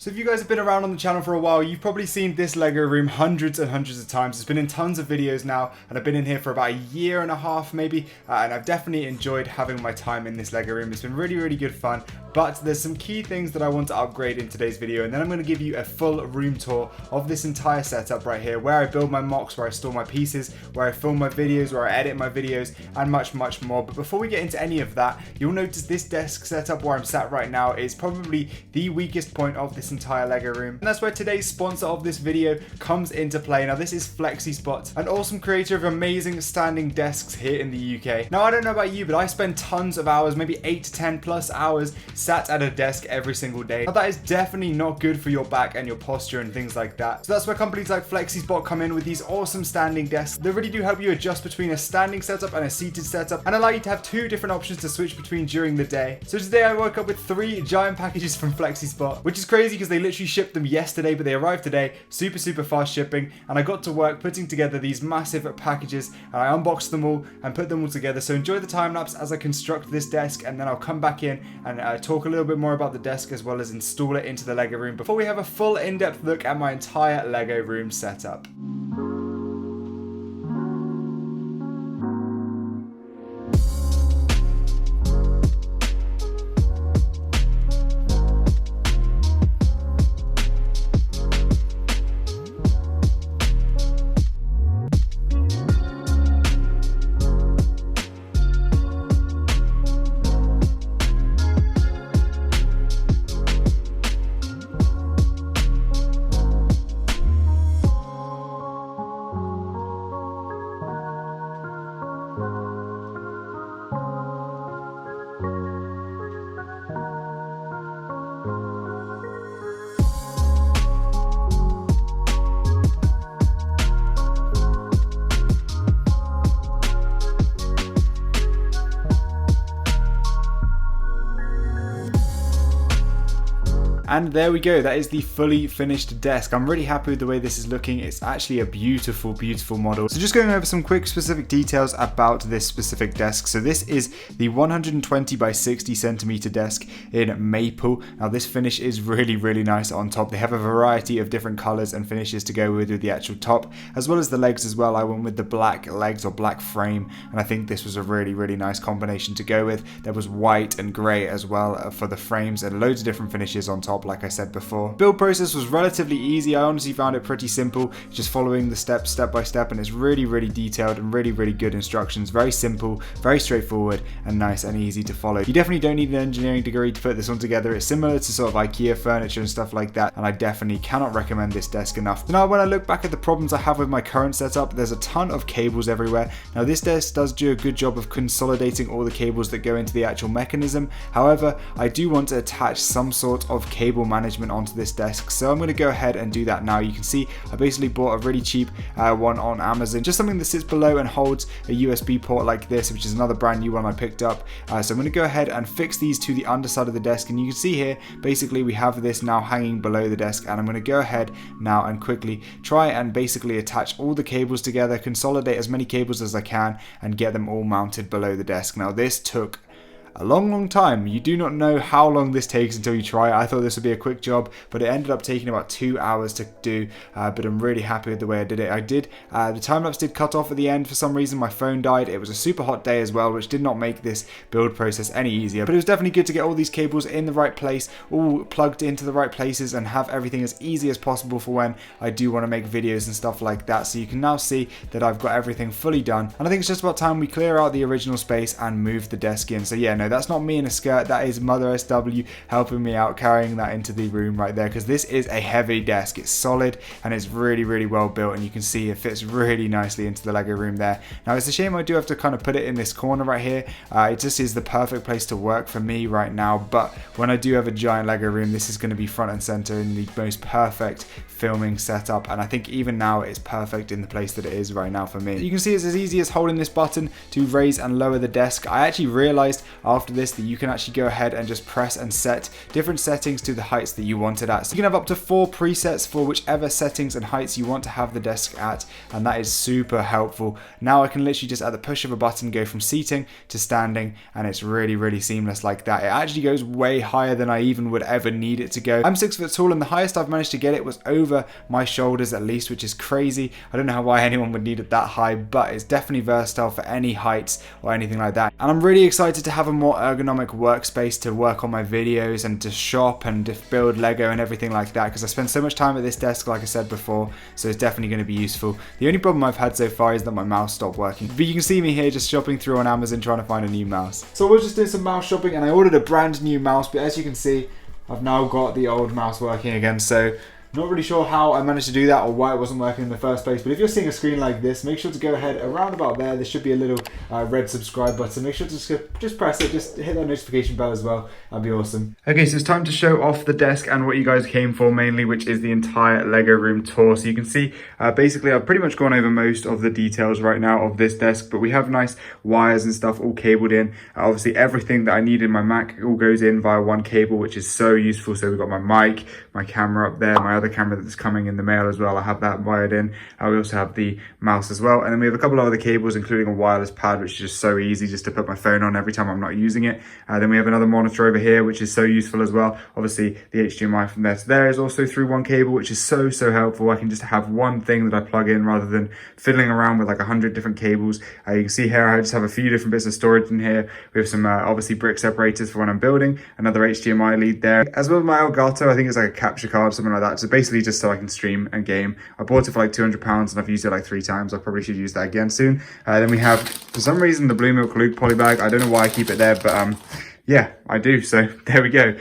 So if you guys have been around on the channel for a while, you've probably seen this Lego room hundreds and hundreds of times. It's been in tons of videos now, and I've been in here for about a year and a half maybe, and I've definitely enjoyed having my time in this Lego room. It's been really, really good fun, but there's some key things that I want to upgrade in today's video, and then I'm going to give you a full room tour of this entire setup right here, where I build my mocks, where I store my pieces, where I film my videos, where I edit my videos, and much, much more. But before we get into any of that, you'll notice this desk setup where I'm sat right now is probably the weakest point of this entire Lego room. And that's where today's sponsor of this video comes into play. Now this is FlexiSpot, an awesome creator of amazing standing desks here in the UK. Now I don't know about you, but I spend tons of hours, maybe 8 to 10 plus hours sat at a desk every single day. Now that is definitely not good for your back and your posture and things like that. So that's where companies like FlexiSpot come in with these awesome standing desks. They really do help you adjust between a standing setup and a seated setup, and allow you to have two different options to switch between during the day. So today I woke up with 3 giant packages from FlexiSpot, which is crazy because they literally shipped them yesterday, but they arrived today. Super fast shipping, and I got to work putting together these massive packages, and I unboxed them all and put them all together. So enjoy the time lapse as I construct this desk, and then I'll come back in and talk a little bit more about the desk as well as install it into the Lego room before we have a full in-depth look at my entire Lego room setup. And there we go, that is the fully finished desk. I'm really happy with the way this is looking. It's actually a beautiful model. So just going over some quick specific details about this specific desk. So this is the 120 by 60 centimeter desk in maple. Now this finish is really nice on top. They have a variety of different colors and finishes to go with the actual top, as well as the legs as well. I went with the black legs or black frame, and I think this was a really nice combination to go with. There was white and gray as well for the frames, and loads of different finishes on top, like I said before. Build process was relatively easy. I honestly found it pretty simple, just following the steps step by step, and it's really detailed and really good instructions. Very simple, very straightforward, and nice and easy to follow. You definitely don't need an engineering degree to put this one together. It's similar to sort of IKEA furniture and stuff like that, and I definitely cannot recommend this desk enough. Now when I look back at the problems I have with my current setup, there's a ton of cables everywhere. Now this desk does do a good job of consolidating all the cables that go into the actual mechanism. However, I do want to attach some sort of cable management onto this desk, so I'm going to go ahead and do that now. You can see I basically bought a really cheap one on Amazon, just something that sits below and holds a USB port like this, which is another brand new one I picked up. So I'm going to go ahead and fix these to the underside of the desk, and you can see here basically we have this now hanging below the desk, and I'm going to go ahead now and quickly try and basically attach all the cables together, consolidate as many cables as I can, and get them all mounted below the desk. Now this took a long time. You do not know how long this takes until you try it. I thought this would be a quick job, but it ended up taking about 2 hours to do, but I'm really happy with the way I did it. The time-lapse did cut off at the end for some reason. My phone died. It was a super hot day as well, which did not make this build process any easier, but it was definitely good to get all these cables in the right place, all plugged into the right places, and have everything as easy as possible for when I do want to make videos and stuff like that. So you can now see that I've got everything fully done, and I think it's just about time we clear out the original space and move the desk in. So yeah, no, that's not me in a skirt, that is Mother SW helping me out, carrying that into the room right there, because this is a heavy desk. It's solid and it's really well built, and you can see it fits really nicely into the Lego room there. Now it's a shame I do have to kind of put it in this corner right here. It just is the perfect place to work for me right now, but when I do have a giant Lego room, this is going to be front and center in the most perfect filming setup, and I think even now it's perfect in the place that it is right now for me. You can see it's as easy as holding this button to raise and lower the desk. I actually realized after after this that you can actually go ahead and just press and set different settings to the heights that you want it at. So you can have up to 4 presets for whichever settings and heights you want to have the desk at, and that is super helpful. Now I can literally just at the push of a button go from seating to standing, and it's really seamless like that. It actually goes way higher than I even would ever need it to go. I'm 6 foot tall, and the highest I've managed to get it was over my shoulders at least, which is crazy. I don't know why anyone would need it that high, but it's definitely versatile for any heights or anything like that. And I'm really excited to have a more ergonomic workspace to work on my videos and to shop and to build Lego and everything like that, because I spend so much time at this desk, like I said before, so it's definitely going to be useful. The only problem I've had so far is that my mouse stopped working, but you can see me here just shopping through on Amazon trying to find a new mouse. So we're just doing some mouse shopping, and I ordered a brand new mouse, but as you can see, I've now got the old mouse working again, so not really sure how I managed to do that or why it wasn't working in the first place, but if you're seeing a screen like this, make sure to go ahead around about there. There should be a little red subscribe button. Make sure to just press it, just hit that notification bell as well. That'd be awesome. Okay, so it's time to show off the desk and what you guys came for mainly, which is the entire Lego room tour. So you can see, basically I've pretty much gone over most of the details right now of this desk, but we have nice wires and stuff all cabled in. Obviously everything that I need in my Mac all goes in via one cable, which is so useful. So we've got my mic, my camera up there, my other camera that's coming in the mail as well. I have that wired in. We also have the mouse as well. And then we have a couple of other cables, including a wireless pad, which is just so easy just to put my phone on every time I'm not using it. Then we have another monitor over here, which is so useful as well. Obviously the HDMI from there to there is also through one cable, which is so helpful. I can just have one thing that I plug in rather than fiddling around with like 100 different cables. You can see here I just have a few different bits of storage in here. We have some obviously brick separators for when I'm building, another HDMI lead there, as well as my Elgato. I think it's like a capture card, something like that. So basically just so I can stream and game. I bought it for like £200 and I've used it like 3 times. I probably should use that again soon. Then we have, for some reason, the Blue Milk Luke poly bag. I don't know why I keep it there, but yeah, I do. So there we go.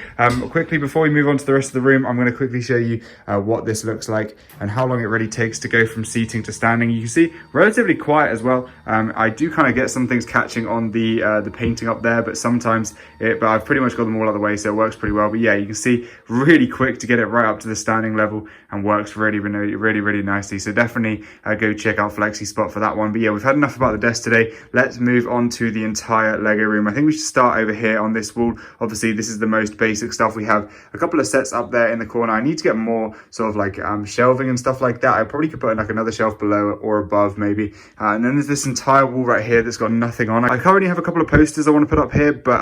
Quickly, before we move on to the rest of the room, I'm going to quickly show you what this looks like and how long it really takes to go from seating to standing. You can see relatively quiet as well. I do kind of get some things catching on the painting up there, but sometimes but I've pretty much got them all out of the way, so it works pretty well. But yeah, you can see really quick to get it right up to the standing level and works really nicely. So definitely go check out Flexi Spot for that one. But yeah, we've had enough about the desk today. Let's move on to the entire Lego room. I think we should start over here on this wall. Obviously this is the most basic stuff. We have a couple of sets up there in the corner. I need to get more sort of like shelving and stuff like that. I probably could put like another shelf below or above maybe. And then there's this entire wall right here that's got nothing on. I currently have a couple of posters I want to put up here, but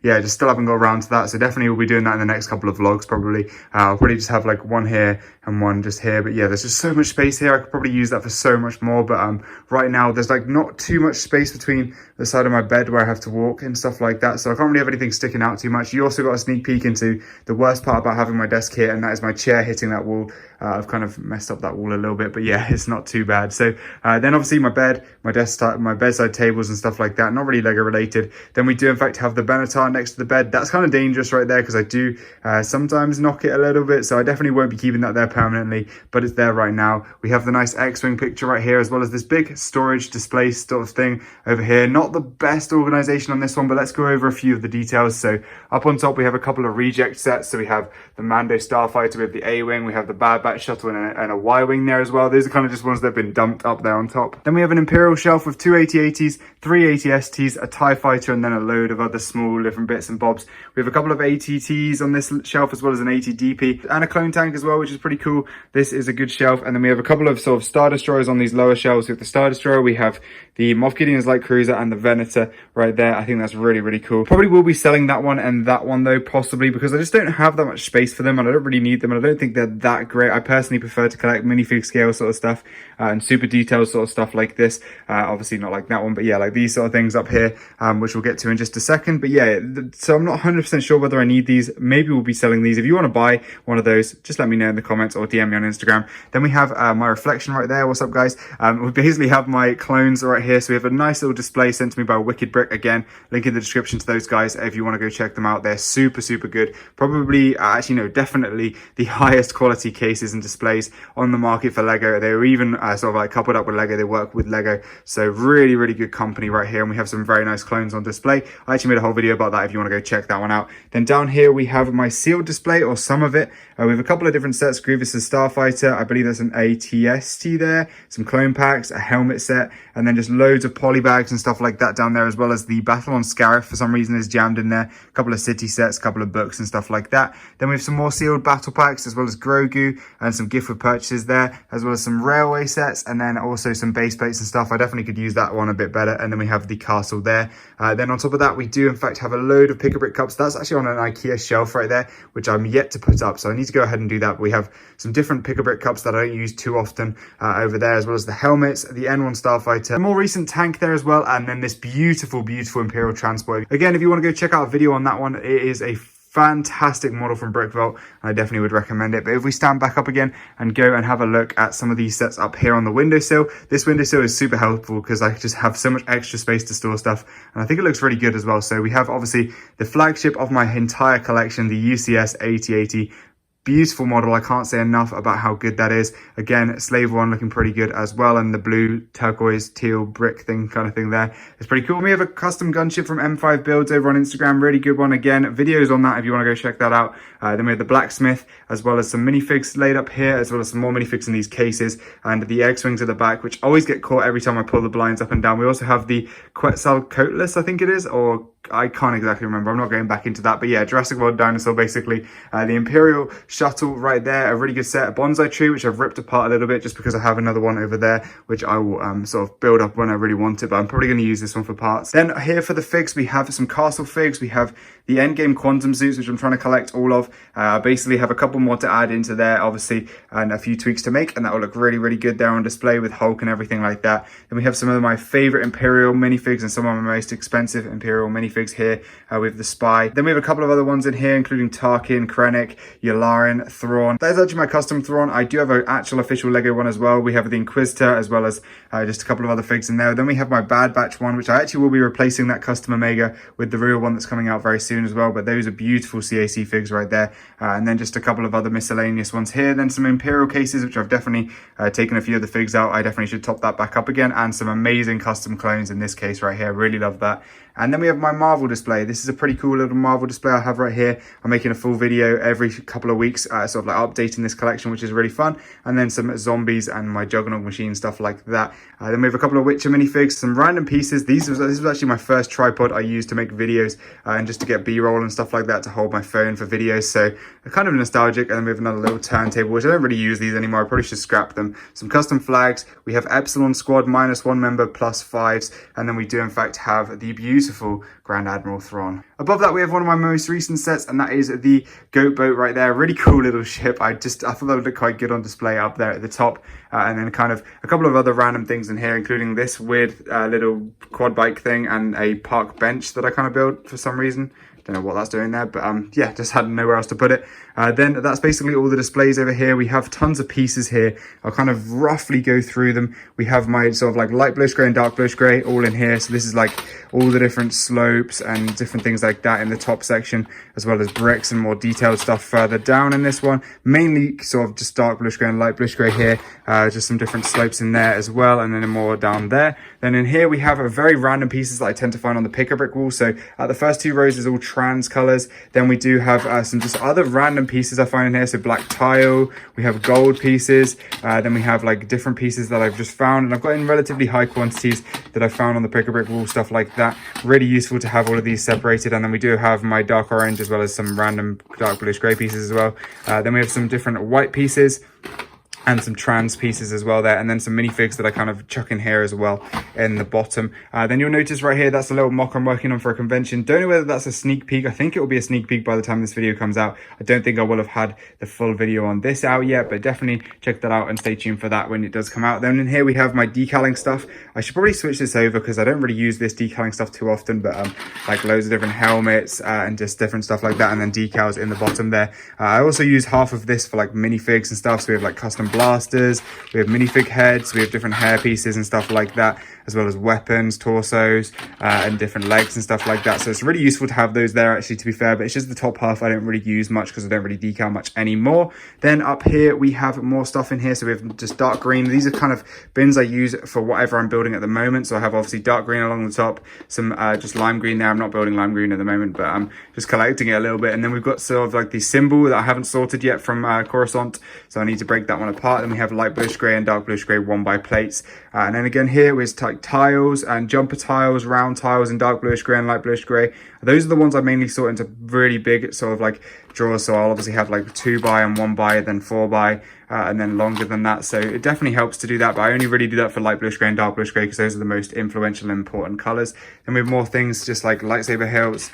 yeah, just still haven't got around to that. So definitely we'll be doing that in the next couple of vlogs probably. I'll probably just have like one here and one just here. But yeah, there's just so much space here. I could probably use that for so much more. But right now there's like not too much space between the side of my bed where I have to walk and stuff like that. So I can't really have anything sticking out too much. You also got a sneak peek into the worst part about having my desk here, and that is my chair hitting that wall. I've kind of messed up that wall a little bit, but yeah, it's not too bad. So then obviously my bed, my desktop, my bedside tables and stuff like that, not really Lego related. Then we do in fact have the Benatar next to the bed. That's kind of dangerous right there because I do sometimes knock it a little bit, so I definitely won't be keeping that there permanently, but it's there right now. We have the nice X-Wing picture right here, as well as this big storage display sort of thing over here. Not the best organization on this one, but let's go over a few of the details. So up on top we have a couple of reject sets. So we have the Mando Starfighter with the A-Wing, we have the Bad Batch shuttle and a Y-Wing there as well. Those are kind of just ones that have been dumped up there on top. Then we have an Imperial shelf with 2 AT-ATs, 3 AT-STs, a TIE Fighter, and then a load of other small different bits and bobs. We have a couple of AT-Ts on this shelf, as well as an AT-DP and a clone tank as well, which is pretty cool. This is a good shelf. And then we have a couple of sort of Star Destroyers on these lower shelves. We have the Star Destroyer, we have the Moff Gideon's Light Cruiser, and the Venator right there. I think that's really cool. Probably will be selling that one and that one though, possibly, because I just don't have that much space for them and I don't really need them, and I don't think they're that great. I personally prefer to collect minifig scale sort of stuff and super detailed sort of stuff like this. Obviously not like that one, but yeah, like these sort of things up here, which we'll get to in just a second. But yeah, so I'm not 100% sure whether I need these. Maybe we'll be selling these. If you want to buy one of those, just let me know in the comments or DM me on Instagram. Then we have my reflection right there. What's up, guys? We basically have my clones right here. So we have a nice little display sent to me by Wicked Brick. Again, link in the description to those guys if you want to to go check them out. They're super, super good. Probably, actually no, definitely the highest quality cases and displays on the market for Lego. They were even sort of like coupled up with Lego. They work with Lego. So really, really good company right here. And we have some very nice clones on display. I actually made a whole video about that if you want to go check that one out. Then down here we have my sealed display, or some of it. We have a couple of different sets. Grievous' Starfighter. I believe there's an ATST there. Some clone packs, a helmet set, and then just loads of poly bags and stuff like that down there, as well as the Battle on Scarif for some reason is jammed in there. A couple of city sets, a couple of books and stuff like that. Then we have some more sealed battle packs, as well as Grogu and some gift with purchases there, as well as some railway sets, and then also some base plates and stuff. I definitely could use that one a bit better. And then we have the castle there. Then on top of that, we do in fact have a load of Pick-a-Brick cups. That's actually on an IKEA shelf right there, which I'm yet to put up. So I need to go ahead and do that. But we have some different Pick-a-Brick cups that I don't use too often over there, as well as the helmets, the N1 Starfighter, a more recent tank there as well, and then this beautiful, beautiful Imperial transport. Again, if you want to go check out a video on that one, it is a fantastic model from BrickHaul. I definitely would recommend it. But if we stand back up again and go and have a look at some of these sets up here on the windowsill, this windowsill is super helpful because I just have so much extra space to store stuff, and I think it looks really good as well. So we have obviously the flagship of my entire collection, the UCS 8080. Beautiful model. I can't say enough about how good that is. Again, Slave One looking pretty good as well, and the blue turquoise teal brick thing kind of thing there. It's pretty cool. We have a custom gunship from M5 Builds over on Instagram. Really good one. Again, videos on that if you want to go check that out. Then we have the blacksmith, as well as some minifigs laid up here, as well as some more minifigs in these cases, and the X-Wings at the back, which always get caught every time I pull the blinds up and down. We also have the Quetzalcoatlus, I think it is, or I can't exactly remember. I'm not going back into that. But yeah, Jurassic World dinosaur, basically. The Imperial shuttle right there, a really good set. A bonsai tree, which I've ripped apart a little bit just because I have another one over there, which I will sort of build up when I really want it. But I'm probably going to use this one for parts. Then here for the figs, we have some castle figs. We have the Endgame Quantum suits, which I'm trying to collect all of. Basically have a couple more to add into there, obviously, and a few tweaks to make, and that will look really, really good there on display with Hulk and everything like that. Then we have some of my favorite Imperial minifigs and some of my most expensive Imperial minifigs here with the Spy. Then we have a couple of other ones in here, including Tarkin, Krennic, Yularen, Thrawn. That is actually my custom Thrawn. I do have an actual official Lego one as well. We have the Inquisitor, as well as just a couple of other figs in there. Then we have my Bad Batch one, which I actually will be replacing that custom Omega with the real one that's coming out very soon as well. But those are beautiful CAC figs right there. And then just a couple of other miscellaneous ones here. Then some Imperial cases, which I've definitely taken a few of the figs out. I definitely should top that back up again. And some amazing custom clones in this case right here. Really love that. And then we have my Marvel display. This is a pretty cool little Marvel display I have right here. I'm making a full video every couple of weeks, sort of like updating this collection, which is really fun. And then some zombies and my Juggernaut machine, stuff like that. Then we have a couple of Witcher minifigs, some random pieces. This was actually my first tripod I used to make videos and just to get B-roll and stuff like that to hold my phone for videos. So kind of nostalgic. And then we have another little turntable, which I don't really use these anymore. I probably should scrap them. Some custom flags. We have Epsilon Squad, -1 member, +5s. And then we do in fact have the beautiful Grand Admiral Thrawn. Above that, we have one of my most recent sets, and that is the Goat Boat right there. Really cool little ship. I thought that would look quite good on display up there at the top. And then kind of a couple of other random things in here, including this weird little quad bike thing and a park bench that I kind of built for some reason. Don't know what that's doing there, but yeah, just had nowhere else to put it. Then that's basically all the displays over here. We have tons of pieces here. I'll kind of roughly go through them. We have my sort of like light bluish gray and dark bluish gray all in here. So this is like all the different slopes and different things like that in the top section, as well as bricks and more detailed stuff further down in this one. Mainly sort of just dark bluish gray and light bluish gray here. Just some different slopes in there as well, and then more down there. Then in here we have a very random pieces that I tend to find on the Pick-a-Brick wall. So at the first 2 rows is all trans colors. Then we do have some just other random pieces I find in here. So black tile, we have gold pieces, then we have like different pieces that I've just found, and I've got in relatively high quantities that I found on the Pick-a-Brick wall, stuff like that. Really useful to have all of these separated. And then we do have my dark orange as well as some random dark bluish gray pieces as well. Then we have some different white pieces and some trans pieces as well there, and then some minifigs that I kind of chuck in here as well in the bottom. Then you'll notice right here, that's a little mock I'm working on for a convention. Don't know whether that's a sneak peek. I think it will be a sneak peek by the time this video comes out. I don't think I will have had the full video on this out yet, but definitely check that out and stay tuned for that when it does come out. Then in here we have my decaling stuff. I should probably switch this over because I don't really use this decaling stuff too often, but like loads of different helmets and just different stuff like that, and then decals in the bottom there. I also use half of this for like minifigs and stuff. So we have like custom blasters, we have minifig heads, we have different hair pieces and stuff like that. as well as weapons, torsos, and different legs and stuff like that. So it's really useful to have those there, actually, to be fair, but it's just the top half I don't really use much because I don't really decal much anymore. Then up here we have more stuff in here. So we have just dark green. These are kind of bins I use for whatever I'm building at the moment. So I have obviously dark green along the top, some just lime green there. I'm not building lime green at the moment, but I'm just collecting it a little bit. And then we've got sort of like the symbol that I haven't sorted yet from Coruscant, so I need to break that one apart. Then we have light bluish grey and dark bluish grey 1x plates, and then again here is like tiles and jumper tiles, round tiles in dark bluish grey and light bluish grey. Those are the ones I mainly sort into really big sort of like drawers. So I'll obviously have like 2x and 1x, then 4x, and then longer than that. So it definitely helps to do that, but I only really do that for light bluish grey and dark bluish grey because those are the most influential and important colors. Then we have more things just like lightsaber hilts,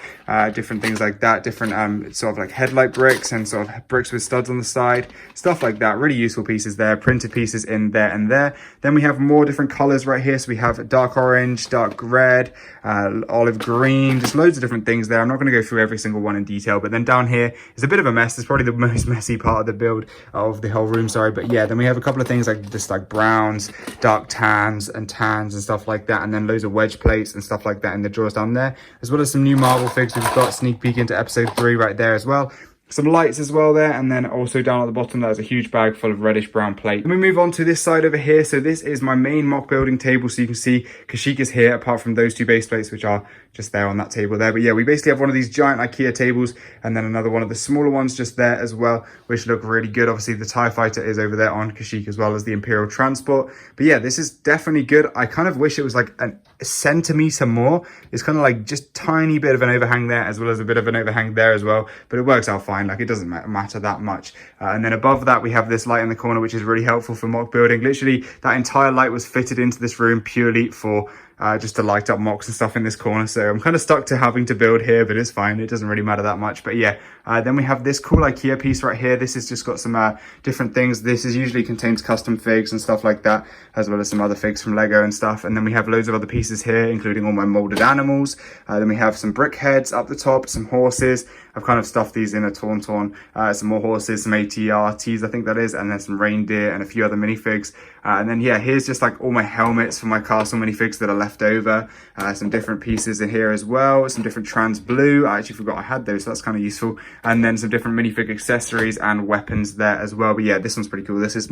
different things like that, different sort of like headlight bricks and sort of bricks with studs on the side, stuff like that. Really useful pieces there, printed pieces in there and there. Then we have more different colors right here. So we have dark orange, dark red, olive green, just loads of different things there. I'm not going to go through every single one in detail, but then down here is a bit of a mess. It's probably the most messy part of the build of the whole room, sorry. But yeah, then we have a couple of things like just like browns, dark tans and stuff like that, and then loads of wedge plates and stuff like that in the drawers down there, as well as some new Marvel figs. We've got sneak peek into episode 3 right there as well. Some lights as well there, and then also down at the bottom there's a huge bag full of reddish brown plate. And we move on to this side over here. So this is my main mock building table. So you can see Kashyyyk is here, apart from those 2 base plates which are just there on that table there. But yeah, we basically have one of these giant IKEA tables and then another one of the smaller ones just there as well, which look really good. Obviously the TIE fighter is over there on Kashyyyk, as well as the Imperial transport. But yeah, this is definitely good. I kind of wish it was like a centimeter more. It's kind of like just tiny bit of an overhang there, as well as a bit of an overhang there as well, but it works out fine. Like, it doesn't matter that much. And then above that we have this light in the corner, which is really helpful for mock building. Literally that entire light was fitted into this room purely for just to light up mocks and stuff in this corner. So I'm kind of stuck to having to build here, but it's fine. It doesn't really matter that much. But yeah, then we have this cool IKEA piece right here. This has just got some different things. This is usually contains custom figs and stuff like that, as well as some other figs from Lego and stuff. And then we have loads of other pieces here, including all my molded animals. Then we have some brick heads up the top, some horses. I've kind of stuffed these in a torn, some more horses, some ATRTs, I think that is, and then some reindeer and a few other minifigs. And then yeah, here's just like all my helmets for my castle minifigs that are left over. Some different pieces in here as well, some different trans blue. I actually forgot I had those, so that's kind of useful. And then some different minifig accessories and weapons there as well. But yeah, this one's pretty cool. This is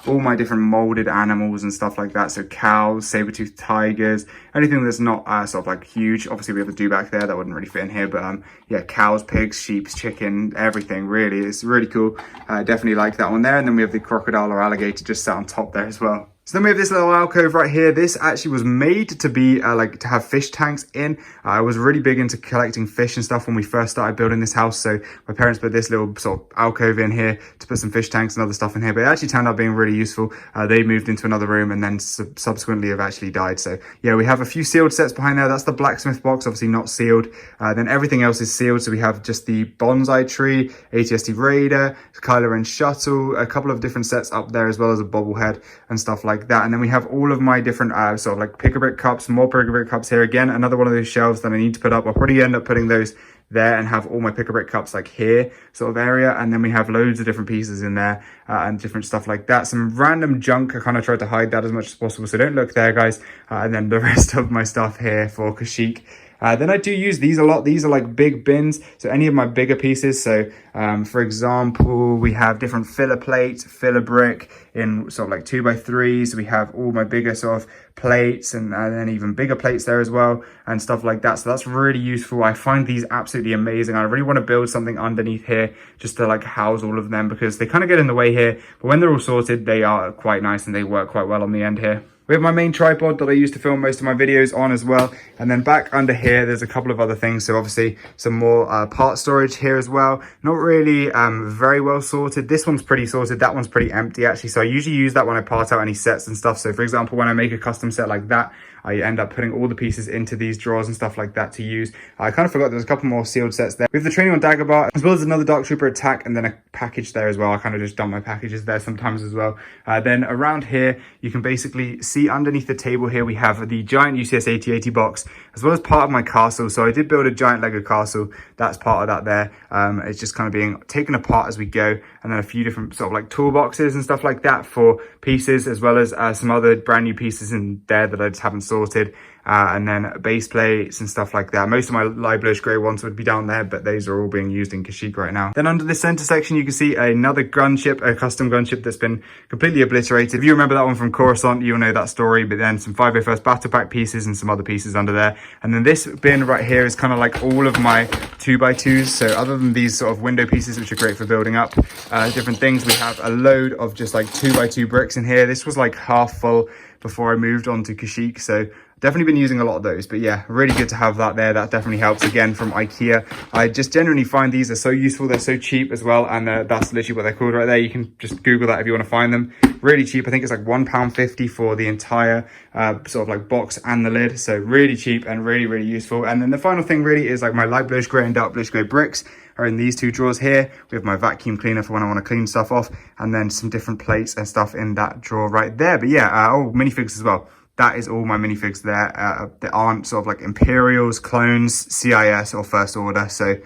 all my different molded animals and stuff like that. So cows, saber-toothed tigers, anything that's not sort of like huge. Obviously we have the dewback there, that wouldn't really fit in here, but yeah, cows, pigs, sheep, chicken, everything really. It's really cool. Definitely like that one there. And then we have the crocodile or alligator just sat on top there as well. So then we have this little alcove right here. This actually was made to be like to have fish tanks in. I was really big into collecting fish and stuff when we first started building this house. So my parents put this little sort of alcove in here to put some fish tanks and other stuff in here. But it actually turned out being really useful. They moved into another room and then subsequently have actually died. So yeah, we have a few sealed sets behind there. That's the blacksmith box, obviously not sealed. Then everything else is sealed. So we have just the bonsai tree, ATST Raider, Kylo Ren shuttle, a couple of different sets up there, as well as a bobblehead and stuff like that. And then we have all of my different sort of like pick-a-brick cups, more pick-a-brick cups here. Again, another one of those shelves that I need to put up. I'll probably end up putting those there and have all my pick-a-brick cups like here sort of area. And then we have loads of different pieces in there and different stuff like that. Some random junk. I kind of tried to hide that as much as possible, so don't look there, guys. And then the rest of my stuff here for Kashyyyk. Then I do use these a lot. These are like big bins, so any of my bigger pieces. So for example, we have different filler plates, filler brick in sort of like 2x3s. We have all my bigger sort of plates and then even bigger plates there as well and stuff like that. So that's really useful. I find these absolutely amazing. I really want to build something underneath here just to like house all of them, because they kind of get in the way here, but when they're all sorted, they are quite nice and they work quite well on the end here. We have my main tripod that I use to film most of my videos on as well. And then back under here, there's a couple of other things. So obviously some more part storage here as well. Not really very well sorted. This one's pretty sorted. That one's pretty empty actually. So I usually use that when I part out any sets and stuff. So for example, when I make a custom set like that, I end up putting all the pieces into these drawers and stuff like that to use. I kind of forgot there's a couple more sealed sets there. We have the Training on Dagobah, as well as another Dark Trooper attack, and then a package there as well. I kind of just dump my packages there sometimes as well. Then around here, you can basically see underneath the table here, we have the giant UCS 8080 box, as well as part of my castle. So I did build a giant Lego castle. That's part of that there. It's just kind of being taken apart as we go. And then a few different sort of like toolboxes and stuff like that for pieces, as well as some other brand new pieces in there that I just haven't sorted. And then base plates and stuff like that. Most of my light bluish grey ones would be down there, but those are all being used in Kashyyyk right now. Then under the center section, you can see another gunship, a custom gunship that's been completely obliterated. If you remember that one from Coruscant, you'll know that story, but then some 501st Battle Pack pieces and some other pieces under there. And then this bin right here is kind of like all of my 2x2s. So other than these sort of window pieces, which are great for building up different things, we have a load of just like 2x2 bricks in here. This was like half full before I moved on to Kashyyyk, so definitely been using a lot of those. But yeah, really good to have that there. That definitely helps. Again, from IKEA. I just genuinely find these are so useful. They're so cheap as well, and that's literally what they're called right there. You can just Google that if you want to find them. Really cheap. I think it's like £1.50 for the entire sort of like box and the lid. So really cheap and really, really useful. And then the final thing really is like my light bluish grey and dark bluish grey bricks are in these two drawers here. We have my vacuum cleaner for when I want to clean stuff off, and then some different plates and stuff in that drawer right there. But yeah, minifigs as well. That is all my minifigs there. There aren't sort of like Imperials, clones, CIS or First Order. So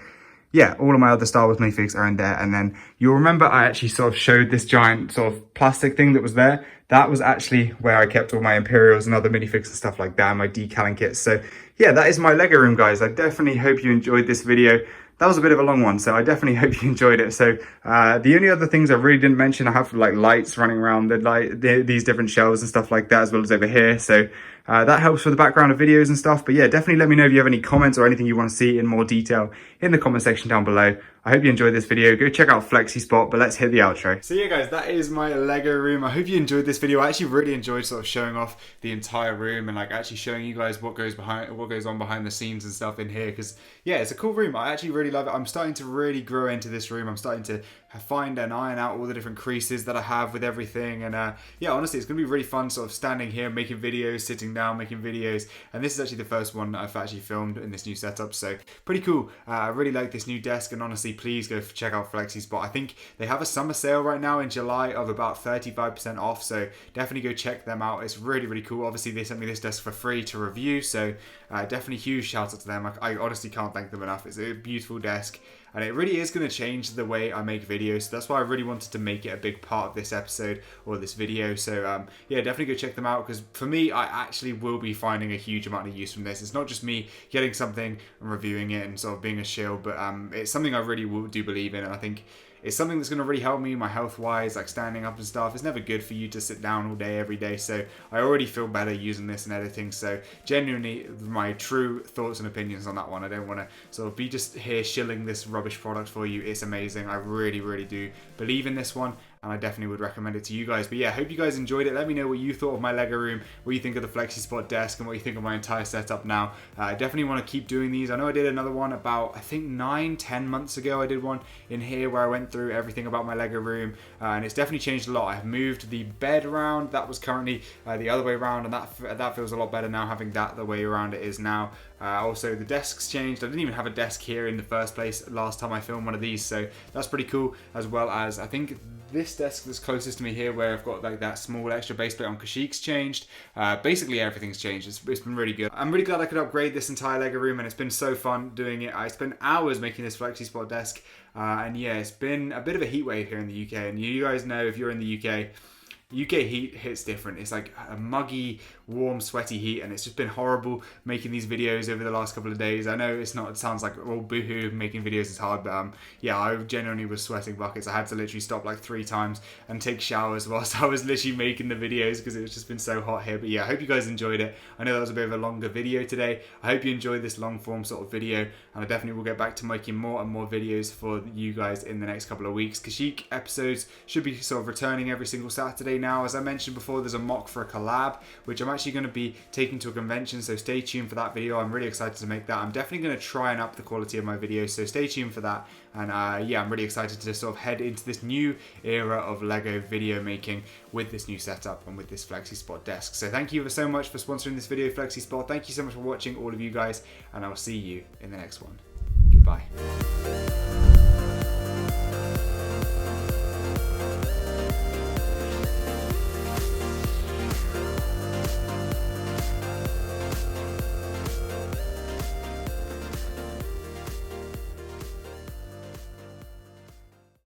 yeah, all of my other Star Wars minifigs are in there. And then you'll remember I actually sort of showed this giant sort of plastic thing that was there. That was actually where I kept all my Imperials and other minifigs and stuff like that, and my decaling kits. So yeah, that is my Lego room, guys. I definitely hope you enjoyed this video. That was a bit of a long one, so I definitely hope you enjoyed it. So the only other things I really didn't mention, I have like lights running around these different shelves and stuff like that, as well as over here. So that helps for the background of videos and stuff. But yeah, definitely let me know if you have any comments or anything you want to see in more detail in the comment section down below. I hope you enjoyed this video. Go check out FlexiSpot, but let's hit the outro. So yeah, guys, that is my Lego room. I hope you enjoyed this video. I actually really enjoyed sort of showing off the entire room and like actually showing you guys what goes on behind the scenes and stuff in here. Because yeah, it's a cool room. I actually really love it. I'm starting to really grow into this room. I'm starting to find and iron out all the different creases that I have with everything. And yeah, honestly, it's gonna be really fun sort of standing here making videos, sitting down making videos. And this is actually the first one that I've actually filmed in this new setup, so pretty cool. I really like this new desk, and honestly, please go check out FlexiSpot. I think they have a summer sale right now in July of about 35% off, so definitely go check them out. It's really, really cool. Obviously, they sent me this desk for free to review, so definitely huge shout out to them. I honestly can't thank them enough. It's a beautiful desk, and it really is going to change the way I make videos. So that's why I really wanted to make it a big part of this episode or this video. So yeah, definitely go check them out, because for me, I actually will be finding a huge amount of use from this. It's not just me getting something and reviewing it and sort of being a shill, but it's something I really do believe in, and I think it's something that's going to really help me, my health wise, like standing up and stuff. It's never good for you to sit down all day every day, so I already feel better using this and editing. So genuinely, my true thoughts and opinions on that one. I don't want to sort of be just here shilling this rubbish product for you. It's amazing. I really, really do believe in this one, and I definitely would recommend it to you guys. But yeah, hope you guys enjoyed it. Let me know what you thought of my Lego room, what you think of the FlexiSpot desk, and what you think of my entire setup now. I definitely want to keep doing these. I know I did another one about, I think 9-10 months ago. I did one in here where I went through everything about my Lego room, and it's definitely changed a lot. I've moved the bed around. That was currently the other way around, and that feels a lot better now, having that the way around it is now. Also, the desk's changed. I didn't even have a desk here in the first place last time I filmed one of these, so that's pretty cool. As well as, I think this desk that's closest to me here, where I've got like that small extra base plate on Kashyyyk's changed. Basically everything's changed. It's been really good. I'm really glad I could upgrade this entire Lego room, and it's been so fun doing it. I spent hours making this FlexiSpot desk, and yeah, it's been a bit of a heat wave here in the UK, and you guys know, if you're in the UK heat hits different. It's like a muggy, warm, sweaty heat, and it's just been horrible making these videos over the last couple of days. I know it sounds like, oh, boohoo, making videos is hard, but yeah, I genuinely was sweating buckets. I had to literally stop like 3 times and take showers whilst I was literally making the videos, because it's just been so hot here. But yeah, I hope you guys enjoyed it. I know that was a bit of a longer video today. I hope you enjoyed this long form sort of video, and I definitely will get back to making more and more videos for you guys in the next couple of weeks. Kashyyyk episodes should be sort of returning every single Saturday now. As I mentioned before, there's a mock for a collab, which I'm actually going to be taking to a convention, so stay tuned for that video. I'm really excited to make that. I'm definitely going to try and up the quality of my videos, so stay tuned for that. And yeah, I'm really excited to sort of head into this new era of Lego video making with this new setup and with this FlexiSpot desk. So thank you so much for sponsoring this video, FlexiSpot. Thank you so much for watching, all of you guys, and I will see you in the next one. Goodbye.